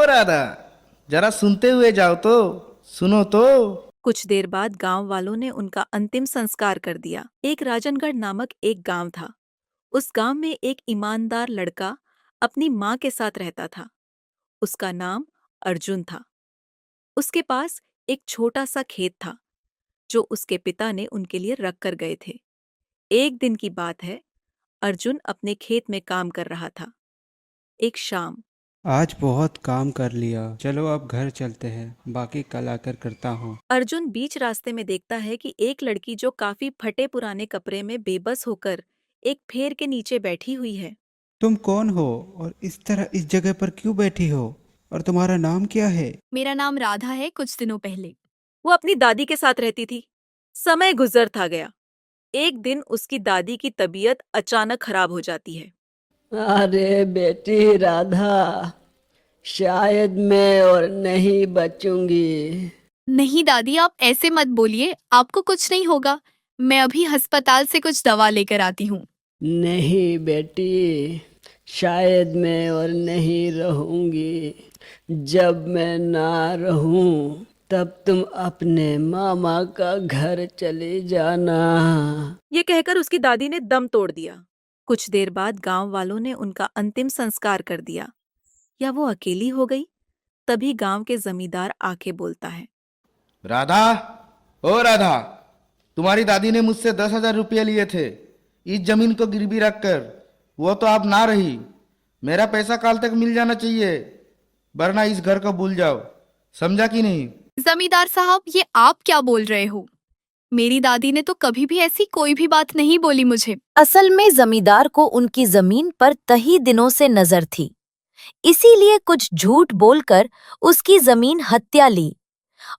राधा, जरा सुनते हुए जाओ तो, सुनो तो। कुछ देर बाद गांव वालों ने उनका अंतिम संस्कार कर दिया। एक राजनगढ़ नामक एक गांव था। उस गांव में एक ईमानदार लड़का अपनी माँ के साथ रहता था। उसका नाम अर्जुन था। उसके पास एक छोटा सा खेत था जो उसके पिता ने उनके लिए रख कर गए थे। एक दिन की बात है, अर्जुन अपने खेत में काम कर रहा था। एक शाम आज बहुत काम कर लिया, चलो अब घर चलते हैं, बाकी कल आकर करता हूँ। अर्जुन बीच रास्ते में देखता है कि एक लड़की जो काफी फटे पुराने कपड़े में बेबस होकर एक पेड़ के नीचे बैठी हुई है। तुम कौन हो और इस तरह इस जगह पर क्यों बैठी हो, और तुम्हारा नाम क्या है? मेरा नाम राधा है। कुछ दिनों पहले वो अपनी दादी के साथ रहती थी। समय गुजर था गया। एक दिन उसकी दादी की तबीयत अचानक खराब हो जाती है। अरे बेटी राधा, शायद मैं और नहीं बचूंगी। नहीं दादी, आप ऐसे मत बोलिए, आपको कुछ नहीं होगा। मैं अभी अस्पताल से कुछ दवा लेकर आती हूँ। नहीं बेटी, शायद मैं और नहीं रहूंगी। जब मैं ना रहूं तब तुम अपने मामा का घर चले जाना। ये कहकर उसकी दादी ने दम तोड़ दिया। कुछ देर बाद गांव वालों ने उनका अंतिम संस्कार कर दिया। या वो अकेली हो गई? तभी गांव के जमींदार आके बोलता है, राधा, ओ राधा, तुम्हारी दादी ने मुझसे 10,000 रुपये लिए थे इस जमीन को गिरवी रखकर। वो तो अब ना रही। मेरा पैसा कल तक मिल जाना चाहिए, वरना इस घर को भूल जाओ। समझा कि नहीं? जमींदार साहब, ये आप क्या बोल रहे हो? मेरी दादी ने तो कभी भी ऐसी कोई भी बात नहीं बोली मुझे। असल में जमींदार को उनकी जमीन पर कई दिनों से नजर थी, इसीलिए कुछ झूठ बोलकर उसकी जमीन हत्या ली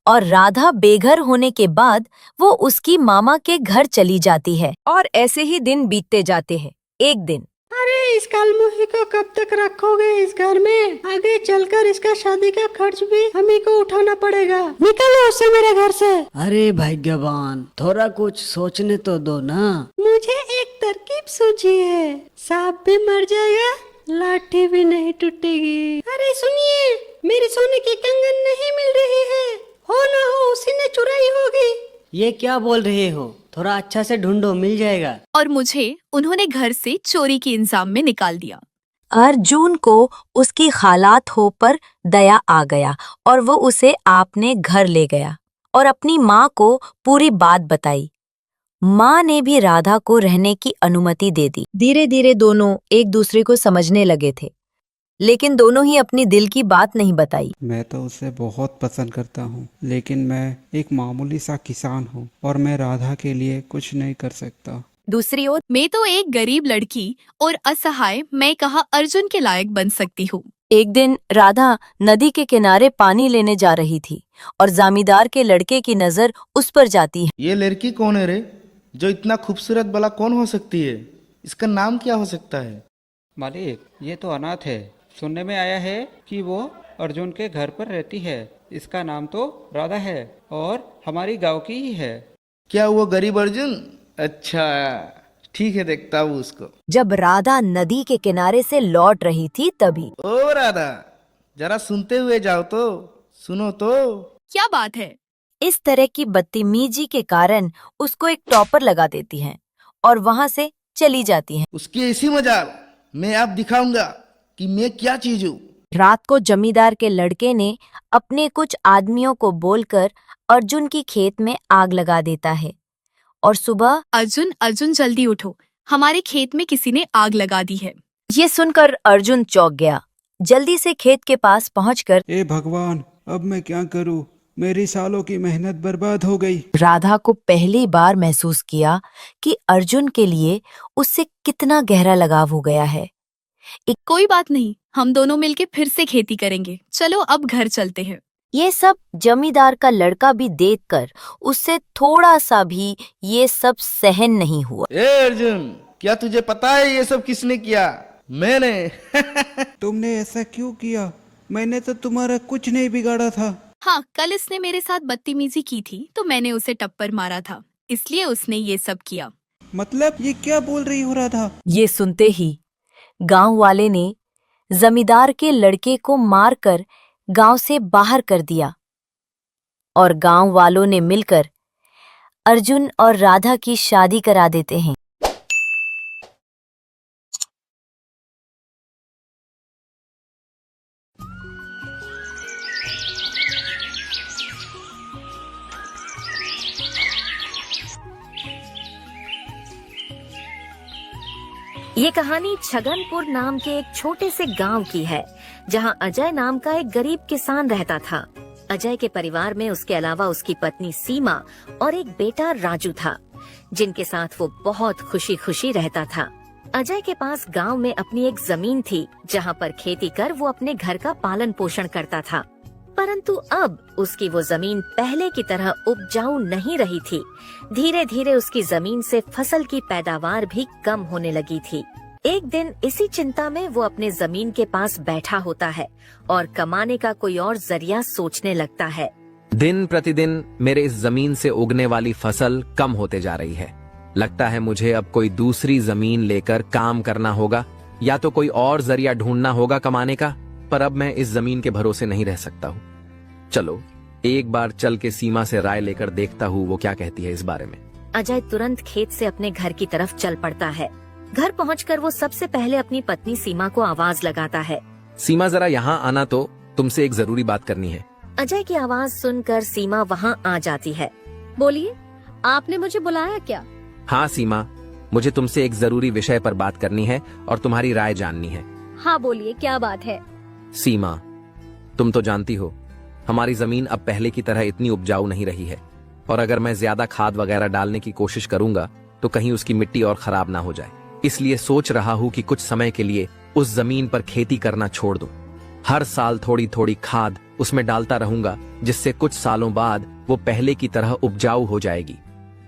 और राधा बेघर होने के बाद वो उसकी मामा के घर चली जाती है। और ऐसे ही दिन बीतते जाते हैं। एक दिन अरे इस कालमुही को कब तक रखोगे इस घर में? आगे चलकर इसका शादी का खर्च भी हम ही को उठाना पड़ेगा। निकलो उससे मेरे घर से। अरे भाग्यवान, थोड़ा कुछ सोचने तो दो ना। मुझे एक तरकीब सूझी है। सांप भी मर जाएगा, लाठी भी नहीं टूटेगी। अरे सुनिए, मेरी सोने की कंगन नहीं मिल रही है। हो ना हो उसी ने चुराई होगी। ये क्या बोल रहे हो? थोड़ा अच्छा से ढूंढो, मिल जाएगा। और मुझे उन्होंने घर से चोरी के इंजाम में निकाल दिया। अर्जुन को उसकी हालात हो पर दया आ गया और वो उसे अपने घर ले गया और अपनी माँ को पूरी बात बताई। माँ ने भी राधा को रहने की अनुमति दे दी। धीरे धीरे दोनों एक दूसरे को समझने लगे थे, लेकिन दोनों ही अपनी दिल की बात नहीं बताई। मैं तो उसे बहुत पसंद करता हूँ, लेकिन मैं एक मामूली सा किसान हूँ और मैं राधा के लिए कुछ नहीं कर सकता। दूसरी ओर मैं तो एक गरीब लड़की और असहाय, मैं कहाँ अर्जुन के लायक बन सकती हूँ। एक दिन राधा नदी के किनारे पानी लेने जा रही थी और जमींदार के लड़के की नजर उस पर जाती है। ये लड़की कौन है रे? जो इतना खूबसूरत भला कौन हो सकती है? इसका नाम क्या हो सकता है? मालिक, ये तो अनाथ है। सुनने में आया है कि वो अर्जुन के घर पर रहती है। इसका नाम तो राधा है और हमारी गांव की ही है। क्या वो गरीब अर्जुन? अच्छा, ठीक है, देखता हूँ उसको। जब राधा नदी के किनारे से लौट रही थी तभी ओ राधा, जरा सुनते हुए जाओ तो, सुनो तो। क्या बात है? इस तरह की बदतमीजी के कारण उसको एक टॉपर लगा देती हैं और वहां से चली जाती हैं। उसकी ऐसी मजाल मैं अब दिखाऊंगा कि मैं क्या चीज हूँ। रात को जमींदार के लड़के ने अपने कुछ आदमियों को बोलकर अर्जुन की खेत में आग लगा देता है और सुबह अर्जुन, अर्जुन जल्दी उठो, हमारे खेत में किसी ने आग लगा दी है। ये सुनकर अर्जुन चौंक गया। जल्दी से खेत के पास पहुंचकर ए भगवान, अब मैं क्या करूँ? मेरी सालों की मेहनत बर्बाद हो गई। राधा को पहली बार महसूस किया कि अर्जुन के लिए उससे कितना गहरा लगाव हो गया है। कोई बात नहीं, हम दोनों मिलके फिर से खेती करेंगे। चलो अब घर चलते हैं। ये सब जमींदार का लड़का भी देखकर उससे थोड़ा सा भी ये सब सहन नहीं हुआ। ए अर्जुन, क्या तुझे पता है ये सब किसने किया? मैंने। तुमने ऐसा क्यों किया? मैंने तो तुम्हारा कुछ नहीं बिगाड़ा था। हाँ, कल इसने मेरे साथ बदतमीजी की थी तो मैंने उसे टप्पर मारा था, इसलिए उसने ये सब किया। मतलब ये क्या बोल रही हो राधा? ये सुनते ही गांव वाले ने जमींदार के लड़के को मारकर गांव से बाहर कर दिया और गांव वालों ने मिलकर अर्जुन और राधा की शादी करा देते हैं। ये कहानी छगनपुर नाम के एक छोटे से गांव की है, जहां अजय नाम का एक गरीब किसान रहता था। अजय के परिवार में उसके अलावा उसकी पत्नी सीमा और एक बेटा राजू था, जिनके साथ वो बहुत खुशी खुशी रहता था। अजय के पास गांव में अपनी एक जमीन थी, जहां पर खेती कर वो अपने घर का पालन पोषण करता था। परंतु अब उसकी वो जमीन पहले की तरह उपजाऊ नहीं रही थी। धीरे धीरे उसकी जमीन से फसल की पैदावार भी कम होने लगी थी। एक दिन इसी चिंता में वो अपने जमीन के पास बैठा होता है और कमाने का कोई और जरिया सोचने लगता है। दिन प्रतिदिन मेरे इस जमीन से उगने वाली फसल कम होते जा रही है। लगता है मुझे अब कोई दूसरी जमीन लेकर काम करना होगा, या तो कोई और जरिया ढूंढना होगा कमाने का। पर अब मैं इस जमीन के भरोसे नहीं रह सकता हूँ। चलो एक बार चल के सीमा से राय लेकर देखता हूँ वो क्या कहती है इस बारे में। अजय तुरंत खेत से अपने घर की तरफ चल पड़ता है। घर पहुंचकर वो सबसे पहले अपनी पत्नी सीमा को आवाज लगाता है। सीमा जरा यहाँ आना, तो तुमसे एक जरूरी बात करनी है। अजय की आवाज सुनकर सीमा वहाँ आ जाती है। बोलिए, आपने मुझे बुलाया क्या? हाँ सीमा, मुझे तुमसे एक जरूरी विषय पर बात करनी है और तुम्हारी राय जाननी है। हाँ बोलिए, क्या बात है? सीमा, तुम तो जानती हो हमारी जमीन अब पहले की तरह इतनी उपजाऊ नहीं रही है, और अगर मैं ज्यादा खाद वगैरह डालने की कोशिश करूंगा तो कहीं उसकी मिट्टी और खराब ना हो जाए। इसलिए सोच रहा हूँ कि कुछ समय के लिए उस जमीन पर खेती करना छोड़ दूं। हर साल थोड़ी थोड़ी खाद उसमें डालता रहूंगा, जिससे कुछ सालों बाद वो पहले की तरह उपजाऊ हो जाएगी।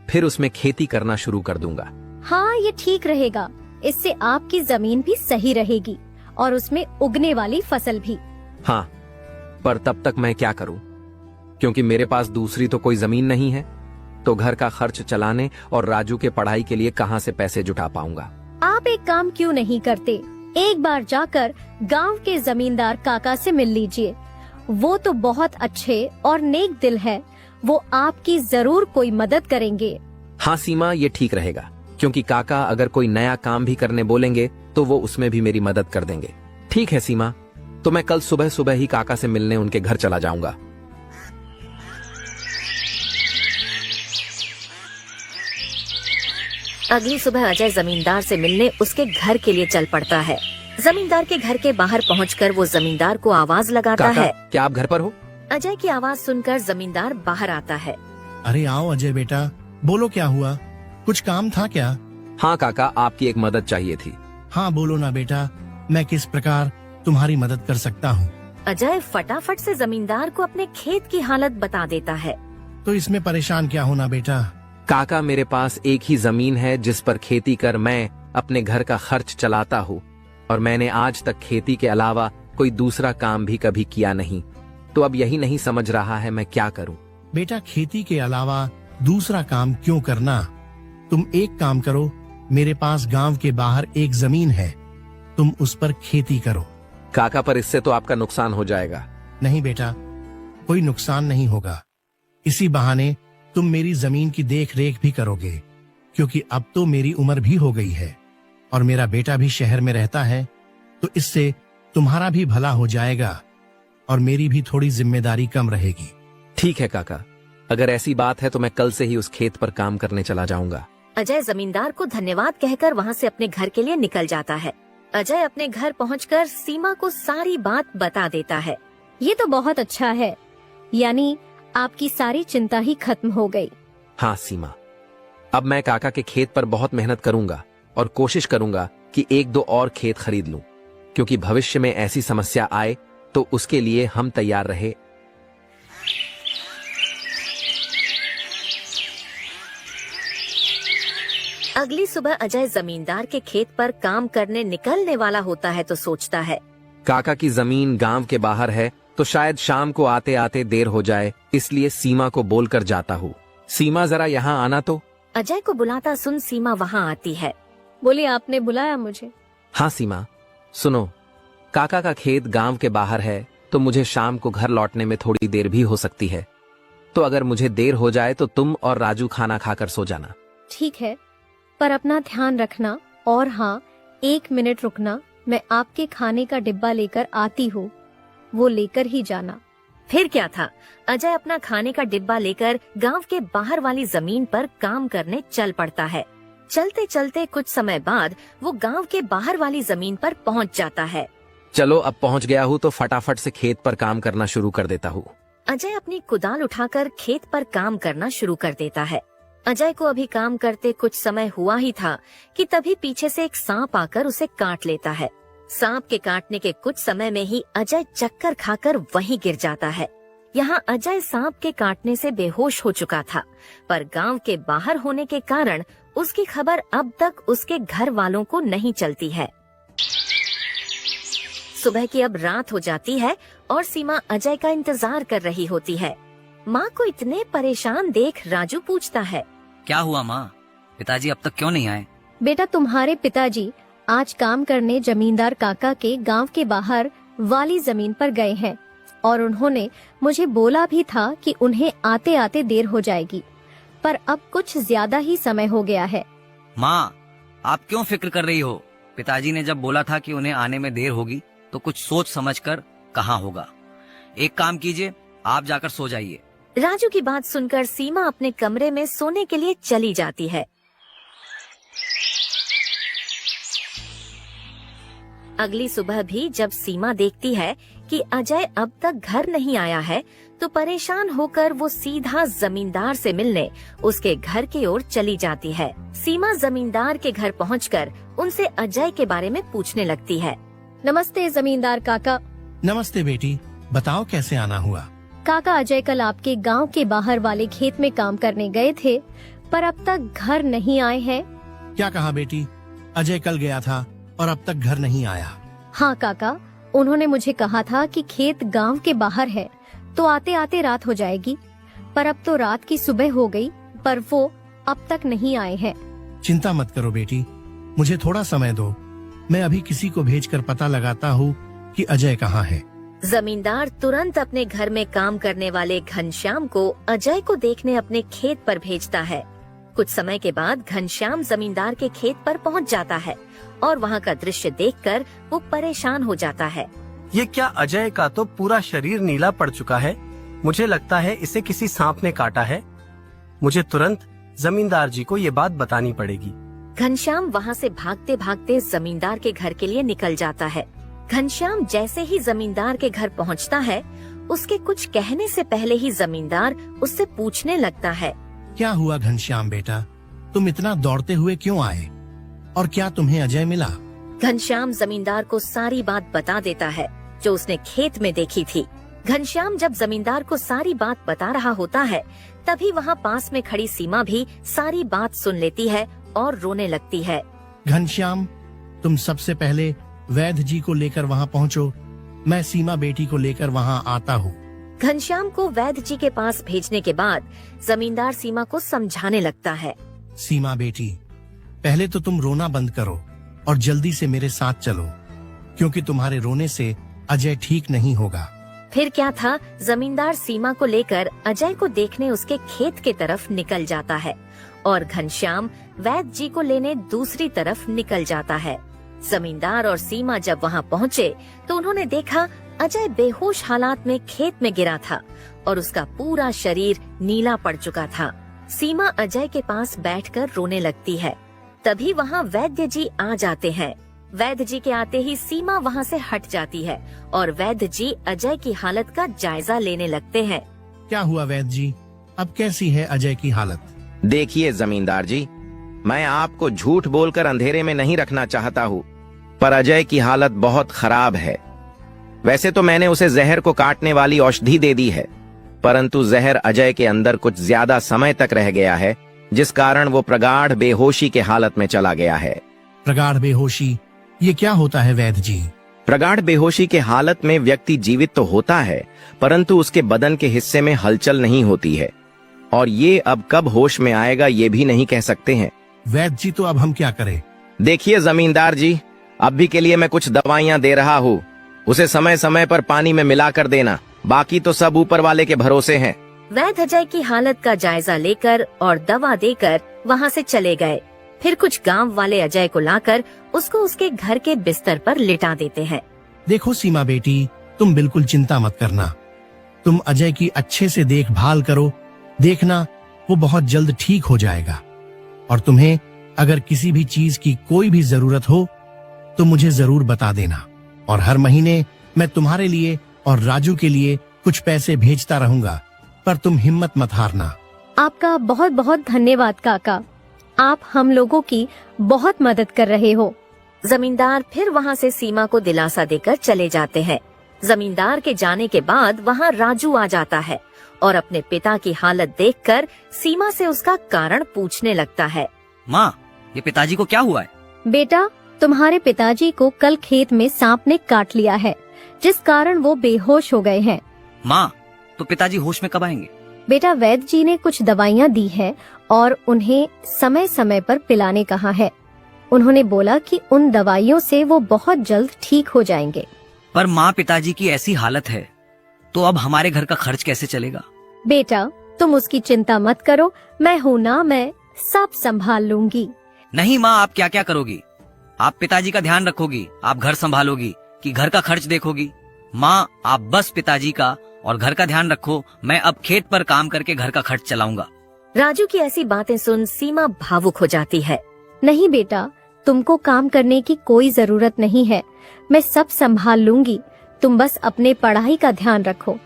फिर उसमें खेती करना शुरू कर दूंगा। हाँ, ये ठीक रहेगा। इससे आपकी जमीन भी सही रहेगी और उसमें उगने वाली फसल भी। हाँ, पर तब तक मैं क्या करूं? क्योंकि मेरे पास दूसरी तो कोई जमीन नहीं है, तो घर का खर्च चलाने और राजू के पढ़ाई के लिए कहां से पैसे जुटा पाऊंगा। आप एक काम क्यों नहीं करते, एक बार जाकर गांव के जमींदार काका से मिल लीजिए। वो तो बहुत अच्छे और नेक दिल है, वो आपकी जरूर कोई मदद करेंगे। हाँ सीमा, ये ठीक रहेगा, क्योंकि काका अगर कोई नया काम भी करने बोलेंगे तो वो उसमें भी मेरी मदद कर देंगे। ठीक है सीमा, तो मैं कल सुबह सुबह ही काका से मिलने उनके घर चला जाऊंगा। अगली सुबह अजय जमींदार से मिलने उसके घर के लिए चल पड़ता है। जमींदार के घर के बाहर पहुंचकर वो जमींदार को आवाज लगाता काका, है। क्या आप घर पर हो? अजय की आवाज सुनकर जमींदार बाहर आता है। अरे आओ अजय बेटा, बोलो क्या हुआ, कुछ काम था क्या? हाँ काका, आपकी एक मदद चाहिए थी। हाँ बोलो ना बेटा, मैं किस प्रकार तुम्हारी मदद कर सकता हूँ? अजय फटाफट से जमींदार को अपने खेत की हालत बता देता है। तो इसमें परेशान क्या होना बेटा? काका, मेरे पास एक ही जमीन है जिस पर खेती कर मैं अपने घर का खर्च चलाता हूँ, और मैंने आज तक खेती के अलावा कोई दूसरा काम भी कभी किया नहीं। तो अब यही नहीं समझ रहा है मैं क्या करूँ। बेटा, खेती के अलावा दूसरा काम क्यों करना? तुम एक काम करो, मेरे पास गांव के बाहर एक जमीन है, तुम उस पर खेती करो। काका, पर इससे तो आपका नुकसान हो जाएगा। नहीं बेटा, कोई नुकसान नहीं होगा। इसी बहाने तुम मेरी जमीन की देख रेख भी करोगे, क्योंकि अब तो मेरी उम्र भी हो गई है और मेरा बेटा भी शहर में रहता है, तो इससे तुम्हारा भी भला हो जाएगा और मेरी भी थोड़ी जिम्मेदारी कम रहेगी। ठीक है काका, अगर ऐसी बात है तो मैं कल से ही उस खेत पर काम करने चला जाऊंगा। अजय जमींदार को धन्यवाद कहकर वहाँ से अपने घर के लिए निकल जाता है। अजय अपने घर पहुंचकर सीमा को सारी बात बता देता है। ये तो बहुत अच्छा है, यानी आपकी सारी चिंता ही खत्म हो गई। हाँ सीमा, अब मैं काका के खेत पर बहुत मेहनत करूंगा और कोशिश करूंगा कि एक दो और खेत खरीद लूं, क्योंकि भविष्य में ऐसी समस्या आए तो उसके लिए हम तैयार रहे। अगली सुबह अजय जमींदार के खेत पर काम करने निकलने वाला होता है तो सोचता है, काका की जमीन गांव के बाहर है, तो शायद शाम को आते आते देर हो जाए, इसलिए सीमा को बोलकर जाता हूँ। सीमा, जरा यहाँ आना तो। अजय को बुलाता सुन सीमा वहाँ आती है। बोलिए, आपने बुलाया मुझे? हाँ सीमा, सुनो, काका का खेत गांव के बाहर है, तो मुझे शाम को घर लौटने में थोड़ी देर भी हो सकती है। तो अगर मुझे देर हो जाए तो तुम और राजू खाना खाकर सो जाना। ठीक है, पर अपना ध्यान रखना। और हाँ, 1 मिनट रुकना, मैं आपके खाने का डिब्बा लेकर आती हूँ, वो लेकर ही जाना। फिर क्या था, अजय अपना खाने का डिब्बा लेकर गांव के बाहर वाली जमीन पर काम करने चल पड़ता है। चलते चलते कुछ समय बाद वो गांव के बाहर वाली जमीन पर पहुंच जाता है। चलो अब पहुंच गया हूँ तो फटाफट से खेत पर काम करना शुरू कर देता हूँ। अजय अपनी कुदाल उठाकर खेत पर काम करना शुरू कर देता है। अजय को अभी काम करते कुछ समय हुआ ही था कि तभी पीछे से एक सांप आकर उसे काट लेता है। सांप के काटने के कुछ समय में ही अजय चक्कर खाकर वहीं गिर जाता है। यहाँ अजय सांप के काटने से बेहोश हो चुका था, पर गांव के बाहर होने के कारण उसकी खबर अब तक उसके घर वालों को नहीं चलती है। सुबह की अब रात हो जाती है और सीमा अजय का इंतजार कर रही होती है। माँ को इतने परेशान देख राजू पूछता है, क्या हुआ माँ, पिताजी अब तक क्यों नहीं आए? बेटा, तुम्हारे पिताजी आज काम करने जमींदार काका के गांव के बाहर वाली जमीन पर गए हैं और उन्होंने मुझे बोला भी था कि उन्हें आते आते देर हो जाएगी, पर अब कुछ ज्यादा ही समय हो गया है। माँ, आप क्यों फिक्र कर रही हो? पिताजी ने जब बोला था कि उन्हें आने में देर होगी तो कुछ सोच समझकर कहा होगा। एक काम कीजिए, आप जाकर सो जाइए। राजू की बात सुनकर सीमा अपने कमरे में सोने के लिए चली जाती है। अगली सुबह भी जब सीमा देखती है कि अजय अब तक घर नहीं आया है, तो परेशान होकर वो सीधा जमींदार से मिलने उसके घर की ओर चली जाती है। सीमा जमींदार के घर पहुंचकर उनसे अजय के बारे में पूछने लगती है। नमस्ते जमींदार काका। नमस्ते बेटी, बताओ कैसे आना हुआ? काका, अजय कल आपके गांव के बाहर वाले खेत में काम करने गए थे, पर अब तक घर नहीं आए हैं। क्या कहा बेटी? अजय कल गया था और अब तक घर नहीं आया? हाँ काका, उन्होंने मुझे कहा था कि खेत गांव के बाहर है तो आते आते रात हो जाएगी, पर अब तो रात की सुबह हो गई, पर वो अब तक नहीं आए हैं। चिंता मत करो बेटी, मुझे थोड़ा समय दो, मैं अभी किसी को भेजकर पता लगाता हूँ कि अजय कहाँ है। जमींदार तुरंत अपने घर में काम करने वाले घनश्याम को अजय को देखने अपने खेत पर भेजता है। कुछ समय के बाद घनश्याम जमींदार के खेत पर पहुंच जाता है और वहां का दृश्य देखकर वो परेशान हो जाता है। ये क्या, अजय का तो पूरा शरीर नीला पड़ चुका है। मुझे लगता है इसे किसी सांप ने काटा है। मुझे तुरंत जमींदार जी को ये बात बतानी पड़ेगी। घनश्याम वहां से भागते भागते जमींदार के घर के लिए निकल जाता है। घनश्याम जैसे ही जमींदार के घर पहुंचता है, उसके कुछ कहने से पहले ही जमींदार उससे पूछने लगता है, क्या हुआ घनश्याम बेटा, तुम इतना दौड़ते हुए क्यों आए और क्या तुम्हें अजय मिला? घनश्याम जमींदार को सारी बात बता देता है जो उसने खेत में देखी थी। घनश्याम जब जमींदार को सारी बात बता रहा होता है, तभी वहाँ पास में खड़ी सीमा भी सारी बात सुन लेती है और रोने लगती है। घनश्याम, तुम सबसे पहले वैद्य जी को लेकर वहाँ पहुँचो, मैं सीमा बेटी को लेकर वहाँ आता हूँ। घनश्याम को वैद्य जी के पास भेजने के बाद जमींदार सीमा को समझाने लगता है। सीमा बेटी, पहले तो तुम रोना बंद करो और जल्दी से मेरे साथ चलो, क्योंकि तुम्हारे रोने से अजय ठीक नहीं होगा। फिर क्या था, जमींदार सीमा को लेकर अजय को देखने उसके खेत के तरफ निकल जाता है और घनश्याम वैद्य जी को लेने दूसरी तरफ निकल जाता है। जमींदार और सीमा जब वहाँ पहुँचे तो उन्होंने देखा अजय बेहोश हालात में खेत में गिरा था और उसका पूरा शरीर नीला पड़ चुका था। सीमा अजय के पास बैठकर रोने लगती है। तभी वहाँ वैद्य जी आ जाते हैं। वैद्य जी के आते ही सीमा वहाँ से हट जाती है और वैद्य जी अजय की हालत का जायजा लेने लगते हैं। क्या हुआ वैद्य जी, अब कैसी है अजय की हालत? देखिए जमींदार जी, मैं आपको झूठ बोलकर अंधेरे में नहीं रखना चाहता हूँ, पर अजय की हालत बहुत खराब है। वैसे तो मैंने उसे जहर को काटने वाली औषधि दे दी है, परंतु जहर अजय के अंदर कुछ ज्यादा समय तक रह गया है, जिस कारण वो प्रगाढ़ बेहोशी के हालत में चला गया है। प्रगाढ़ बेहोशी, ये क्या होता है वैद्य जी? प्रगाढ़ बेहोशी के हालत में व्यक्ति जीवित तो होता है, परंतु उसके बदन के हिस्से में हलचल नहीं होती है, और ये अब कब होश में आएगा ये भी नहीं कह सकते हैं। वैद्य जी, तो अब हम क्या करें? देखिए जमींदार जी, अभी के लिए मैं कुछ दवाइयाँ दे रहा हूँ, उसे समय समय पर पानी में मिला कर देना, बाकी तो सब ऊपर वाले के भरोसे हैं। वैद्य अजय की हालत का जायजा लेकर और दवा देकर वहाँ से चले गए। फिर कुछ गांव वाले अजय को लाकर उसको उसके घर के बिस्तर पर लिटा देते हैं। देखो सीमा बेटी, तुम बिल्कुल चिंता मत करना। तुम अजय की अच्छे से देखभाल करो, देखना वो बहुत जल्द ठीक हो जाएगा। और तुम्हें अगर किसी भी चीज की कोई भी जरूरत हो तो मुझे जरूर बता देना, और हर महीने मैं तुम्हारे लिए और राजू के लिए कुछ पैसे भेजता रहूंगा, पर तुम हिम्मत मत हारना। आपका बहुत बहुत धन्यवाद काका, आप हम लोगों की बहुत मदद कर रहे हो। जमींदार फिर वहाँ से सीमा को दिलासा देकर चले जाते हैं। जमींदार के जाने के बाद वहाँ राजू आ जाता है और अपने पिता की हालत देखकर सीमा से उसका कारण पूछने लगता है। माँ, ये पिताजी को क्या हुआ है? बेटा, तुम्हारे पिताजी को कल खेत में सांप ने काट लिया है, जिस कारण वो बेहोश हो गए हैं। माँ, तो पिताजी होश में कब आएंगे? बेटा, वैद्य जी ने कुछ दवाइयाँ दी है और उन्हें समय समय पर पिलाने कहा है। उन्होंने बोला कि उन दवाइयों से वो बहुत जल्द ठीक हो जाएंगे। पर माँ, पिताजी की ऐसी हालत है तो अब हमारे घर का खर्च कैसे चलेगा? बेटा, तुम उसकी चिंता मत करो, मैं हूँ ना, मैं सब संभाल लूंगी। नहीं माँ, आप क्या क्या करोगी? आप पिताजी का ध्यान रखोगी, आप घर संभालोगी कि घर का खर्च देखोगी? माँ, आप बस पिताजी का और घर का ध्यान रखो, मैं अब खेत पर काम करके घर का खर्च चलाऊंगा। राजू की ऐसी बातें सुन सीमा भावुक हो जाती है। नहीं बेटा, तुमको काम करने की कोई जरूरत नहीं है, मैं सब संभाल लूंगी। तुम बस अपने पढ़ाई का ध्यान रखो।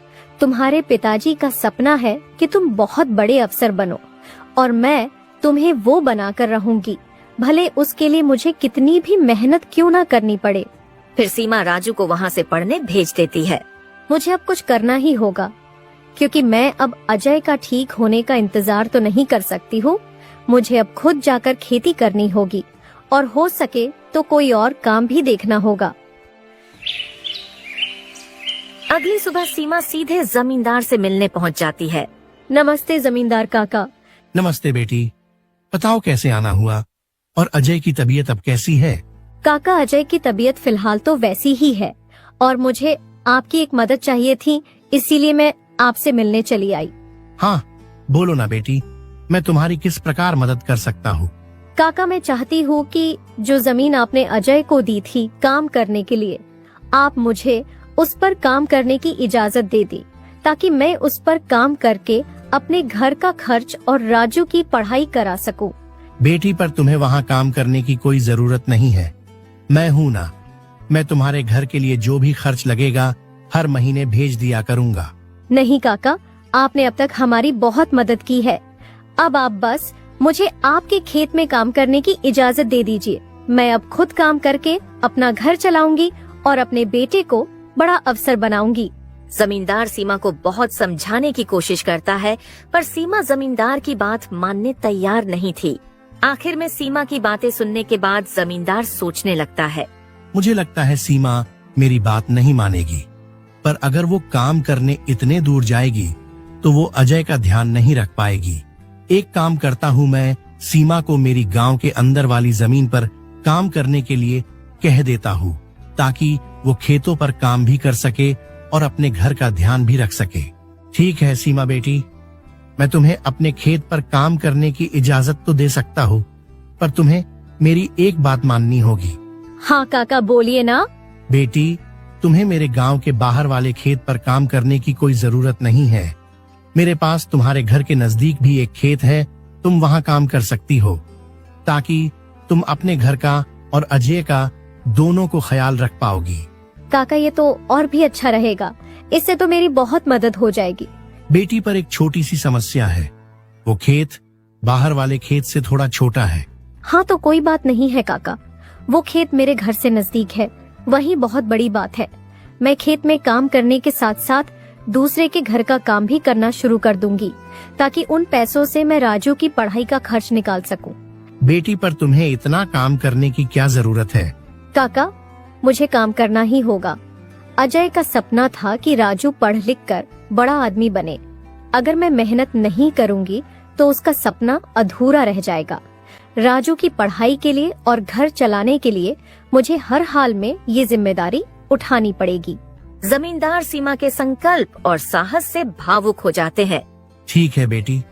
तुम्हारे पिताजी का सपना है कि तुम बहुत बड़े अफसर बनो, और मैं तुम्हें वो बनाकर रहूंगी, भले उसके लिए मुझे कितनी भी मेहनत क्यों ना करनी पड़े। फिर सीमा राजू को वहाँ से पढ़ने भेज देती है। मुझे अब कुछ करना ही होगा, क्योंकि मैं अब अजय का ठीक होने का इंतजार तो नहीं कर सकती हूँ। मुझे अब खुद जाकर खेती करनी होगी, और हो सके तो कोई और काम भी देखना होगा। अगली सुबह सीमा सीधे जमींदार से मिलने पहुँच जाती है। नमस्ते जमींदार काका। नमस्ते बेटी, बताओ कैसे आना हुआ, और अजय की तबीयत अब कैसी है? काका, अजय की तबीयत फिलहाल तो वैसी ही है, और मुझे आपकी एक मदद चाहिए थी, इसीलिए मैं आपसे मिलने चली आई। हाँ, बोलो ना बेटी, मैं तुम्हारी किस प्रकार मदद कर सकता हूँ? काका, मैं चाहती हूँ कि जो जमीन आपने अजय को दी थी काम करने के लिए, आप मुझे उस पर काम करने की इजाजत दे दी, ताकि मैं उस पर काम करके अपने घर का खर्च और राजू की पढ़ाई करा सकूं। बेटी, पर तुम्हें वहाँ काम करने की कोई जरूरत नहीं है। मैं हूँ ना, मैं तुम्हारे घर के लिए जो भी खर्च लगेगा हर महीने भेज दिया करूँगा। नहीं काका, आपने अब तक हमारी बहुत मदद की है। अब आप बस मुझे आपके खेत में काम करने की इजाजत दे दीजिए। मैं अब खुद काम करके अपना घर चलाऊंगी और अपने बेटे को बड़ा अफसर बनाऊंगी। जमींदार सीमा को बहुत समझाने की कोशिश करता है, पर सीमा जमींदार की बात मानने तैयार नहीं थी। आखिर में सीमा की बातें सुनने के बाद जमींदार सोचने लगता है। मुझे लगता है सीमा मेरी बात नहीं मानेगी, पर अगर वो काम करने इतने दूर जाएगी तो वो अजय का ध्यान नहीं रख पाएगी। एक काम करता हूँ, मैं सीमा को मेरी गांव के अंदर वाली जमीन पर काम करने के लिए कह देता हूँ, ताकि वो खेतों पर काम भी कर सके और अपने घर का ध्यान भी रख सके। ठीक है सीमा बेटी, मैं तुम्हें अपने खेत पर काम करने की इजाजत तो दे सकता हूँ, पर तुम्हें मेरी एक बात माननी होगी। हाँ काका, बोलिए ना। बेटी, तुम्हें मेरे गांव के बाहर वाले खेत पर काम करने की कोई जरूरत नहीं है। मेरे पास तुम्हारे घर के नजदीक भी एक खेत है, तुम वहाँ काम कर सकती हो, ताकि तुम अपने घर का और अजय का दोनों को ख्याल रख पाओगी। काका, ये तो और भी अच्छा रहेगा, इससे तो मेरी बहुत मदद हो जाएगी। बेटी, पर एक छोटी सी समस्या है, वो खेत बाहर वाले खेत से थोड़ा छोटा है। हाँ तो कोई बात नहीं है काका, वो खेत मेरे घर से नजदीक है, वही बहुत बड़ी बात है। मैं खेत में काम करने के साथ साथ दूसरे के घर का काम भी करना शुरू कर दूंगी, ताकि उन पैसों से मैं राजू की पढ़ाई का खर्च निकाल सकूं। बेटी, पर तुम्हें इतना काम करने की क्या जरूरत है? काका, मुझे काम करना ही होगा। अजय का सपना था कि राजू पढ़ लिख कर बड़ा आदमी बने। अगर मैं मेहनत नहीं करूंगी तो उसका सपना अधूरा रह जाएगा। राजू की पढ़ाई के लिए और घर चलाने के लिए मुझे हर हाल में ये जिम्मेदारी उठानी पड़ेगी। जमींदार सीमा के संकल्प और साहस से भावुक हो जाते हैं। ठीक है बेटी,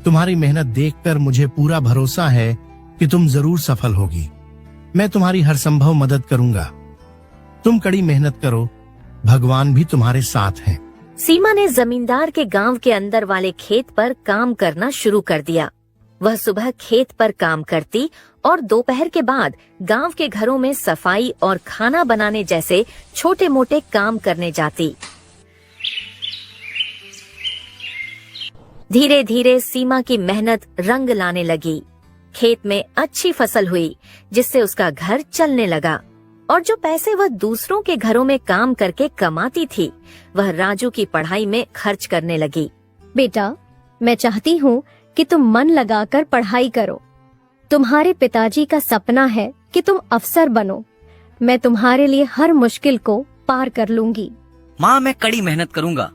तुम्हारी मेहनत देखकर मुझे पूरा भरोसा है कि तुम जरूर सफल होगी। मैं तुम्हारी हर संभव मदद करूंगा। तुम कड़ी मेहनत करो, भगवान भी तुम्हारे साथ हैं। सीमा ने जमींदार के गांव के अंदर वाले खेत पर काम करना शुरू कर दिया। वह सुबह खेत पर काम करती और दोपहर के बाद गांव के घरों में सफाई और खाना बनाने जैसे छोटे मोटे काम करने जाती। धीरे धीरे सीमा की मेहनत रंग लाने लगी। खेत में अच्छी फसल हुई, जिससे उसका घर चलने लगा और जो पैसे वह दूसरों के घरों में काम करके कमाती थी, वह राजू की पढ़ाई में खर्च करने लगी। बेटा, मैं चाहती हूँ कि तुम मन लगाकर पढ़ाई करो। तुम्हारे पिताजी का सपना है कि तुम अफसर बनो। मैं तुम्हारे लिए हर मुश्किल को पार कर लूंगी। माँ, मैं कड़ी मेहनत करूंगा।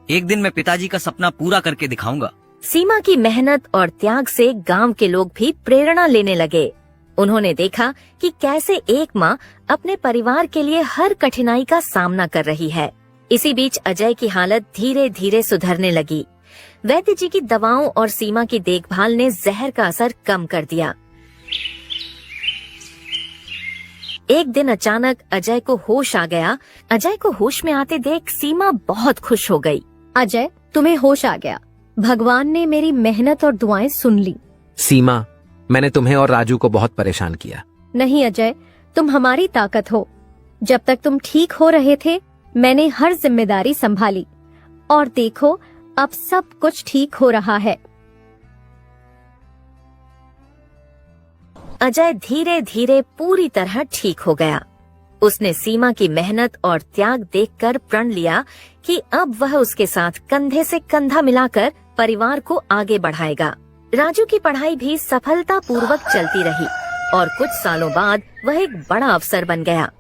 एक दिन मैं पिताजी का सपना पूरा करके दिखाऊंगा। सीमा की मेहनत और त्याग से गांव के लोग भी प्रेरणा लेने लगे। उन्होंने देखा कि कैसे एक माँ अपने परिवार के लिए हर कठिनाई का सामना कर रही है। इसी बीच अजय की हालत धीरे धीरे सुधरने लगी। वैद्य जी की दवाओं और सीमा की देखभाल ने जहर का असर कम कर दिया। एक दिन अचानक अजय को होश आ गया। अजय को होश में आते देख सीमा बहुत खुश हो गई। अजय, तुम्हें होश आ गया। भगवान ने मेरी मेहनत और दुआएं सुन ली। सीमा, मैंने तुम्हें और राजू को बहुत परेशान किया। नहीं अजय, तुम हमारी ताकत हो। जब तक तुम ठीक हो रहे थे, मैंने हर जिम्मेदारी संभाली और देखो अब सब कुछ ठीक हो रहा है। अजय धीरे धीरे पूरी तरह ठीक हो गया। उसने सीमा की मेहनत और त्याग देखकर प्रण लिया कि अब वह उसके साथ कंधे से कंधा मिलाकर परिवार को आगे बढ़ाएगा। राजू की पढ़ाई भी सफलता पूर्वक चलती रही और कुछ सालों बाद वह एक बड़ा अफसर बन गया।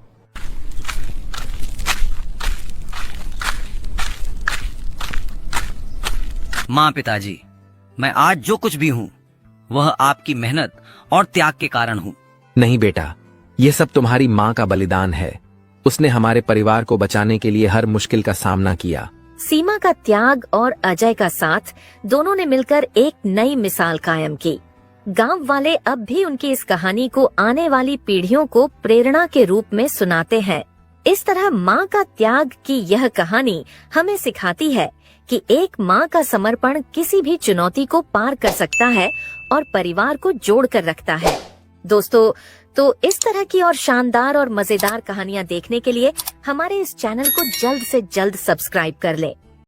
माँ, पिताजी, मैं आज जो कुछ भी हूँ वह आपकी मेहनत और त्याग के कारण हूँ। नहीं बेटा, ये सब तुम्हारी माँ का बलिदान है। उसने हमारे परिवार को बचाने के लिए हर मुश्किल का सामना किया। सीमा का त्याग और अजय का साथ, दोनों ने मिलकर एक नई मिसाल कायम की। गांव वाले अब भी उनकी इस कहानी को आने वाली पीढ़ियों को प्रेरणा के रूप में सुनाते हैं। इस तरह माँ का त्याग की यह कहानी हमें सिखाती है कि एक माँ का समर्पण किसी भी चुनौती को पार कर सकता है और परिवार को जोड़ कर रखता है। दोस्तों, तो इस तरह की और शानदार और मजेदार कहानियाँ देखने के लिए हमारे इस चैनल को जल्द से जल्द सब्सक्राइब कर लें।